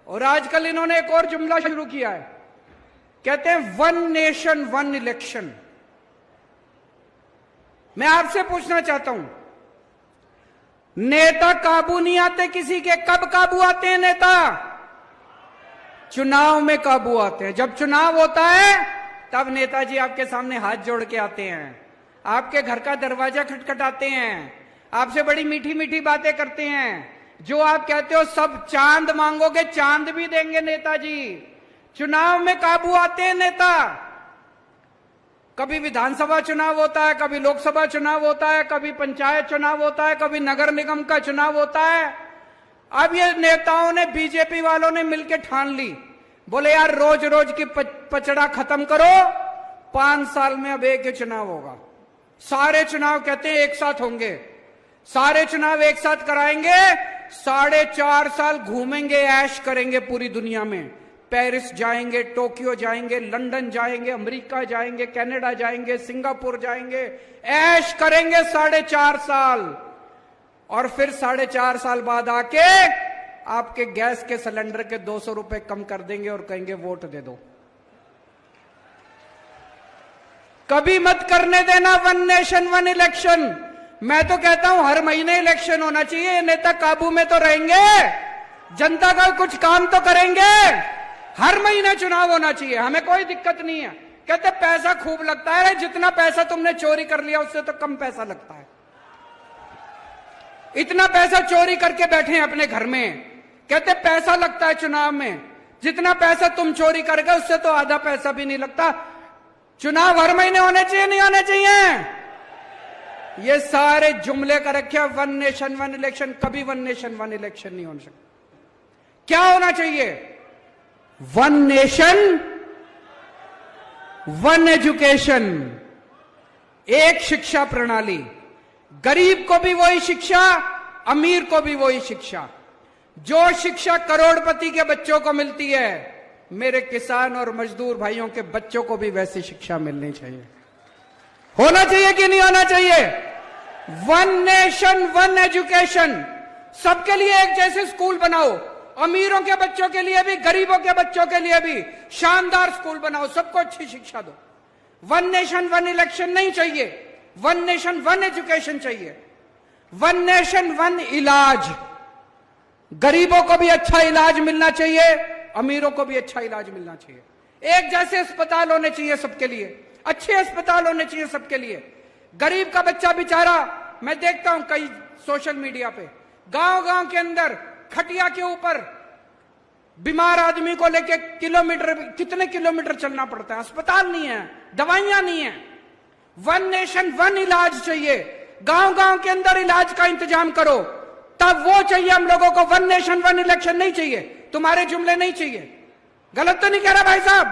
और आजकल इन्होंने एक और जुमला शुरू किया है, कहते हैं वन नेशन वन इलेक्शन। मैं आपसे पूछना चाहता हूं, नेता काबू नहीं आते किसी के, कब काबू आते हैं नेता? चुनाव में काबू आते हैं। जब चुनाव होता है तब नेताजी आपके सामने हाथ जोड़ के आते हैं, आपके घर का दरवाजा खटखटाते हैं, आपसे बड़ी मीठी मीठी बातें करते हैं। जो आप कहते हो सब चांद मांगोगे, चांद भी देंगे नेताजी। चुनाव में काबू आते हैं नेता। कभी विधानसभा चुनाव होता है, कभी लोकसभा चुनाव होता है, कभी पंचायत चुनाव होता है, कभी नगर निगम का चुनाव होता है। अब ये नेताओं ने, बीजेपी वालों ने मिलकर ठान ली, बोले यार रोज रोज की पचड़ा खत्म करो, 5 साल में अब एक ही चुनाव होगा। सारे चुनाव कहते हैं एक साथ होंगे, सारे चुनाव एक साथ कराएंगे, 4.5 साल घूमेंगे, ऐश करेंगे पूरी दुनिया में। पेरिस जाएंगे, टोक्यो जाएंगे, लंदन जाएंगे, अमेरिका जाएंगे, कनाडा जाएंगे, सिंगापुर जाएंगे, ऐश करेंगे 4.5 साल। और फिर 4.5 साल बाद आके आपके गैस के सिलेंडर के 200 रुपए कम कर देंगे और कहेंगे वोट दे दो। कभी मत करने देना वन नेशन वन इलेक्शन। मैं तो कहता हूं हर महीने इलेक्शन होना चाहिए। ये नेता काबू में तो रहेंगे, जनता का कुछ काम तो करेंगे। हर महीने चुनाव होना चाहिए, हमें कोई दिक्कत नहीं है। कहते पैसा खूब लगता है, जितना पैसा तुमने चोरी कर लिया उससे तो कम पैसा लगता है। इतना पैसा चोरी करके बैठे हैं अपने घर में, कहते पैसा लगता है चुनाव में। जितना पैसा तुम चोरी कर गए उससे तो आधा पैसा भी नहीं लगता। चुनाव हर महीने होने चाहिए, नहीं होने चाहिए? ये सारे जुमले का रखे वन नेशन वन इलेक्शन। कभी वन नेशन वन इलेक्शन नहीं हो सकता। क्या होना चाहिए? वन नेशन वन एजुकेशन, एक शिक्षा प्रणाली। गरीब को भी वही शिक्षा, अमीर को भी वही शिक्षा। जो शिक्षा करोड़पति के बच्चों को मिलती है, मेरे किसान और मजदूर भाइयों के बच्चों को भी वैसी शिक्षा मिलनी चाहिए। होना चाहिए कि नहीं होना चाहिए? One nation one education. सबके लिए एक जैसे स्कूल बनाओ, अमीरों के बच्चों के लिए भी, गरीबों के बच्चों के लिए भी शानदार स्कूल बनाओ, सबको अच्छी शिक्षा दो। वन नेशन वन इलेक्शन नहीं चाहिए, वन नेशन वन एजुकेशन चाहिए। वन नेशन वन इलाज। गरीबों को भी अच्छा इलाज मिलना चाहिए, अमीरों को भी अच्छा इलाज मिलना चाहिए। एक जैसे अस्पताल होने चाहिए सबके लिए, अच्छे अस्पताल होने चाहिए सबके लिए। गरीब का बच्चा बेचारा, मैं देखता हूं कई सोशल मीडिया पे, गांव गांव के अंदर खटिया के ऊपर बीमार आदमी को लेके कितने किलोमीटर चलना पड़ता है। अस्पताल नहीं है, दवाइयां नहीं है। वन नेशन वन इलाज चाहिए। गांव गांव के अंदर इलाज का इंतजाम करो, तब वो चाहिए हम लोगों को। वन नेशन वन इलेक्शन नहीं चाहिए, तुम्हारे जुमले नहीं चाहिए। गलत तो नहीं कह रहा भाई साहब?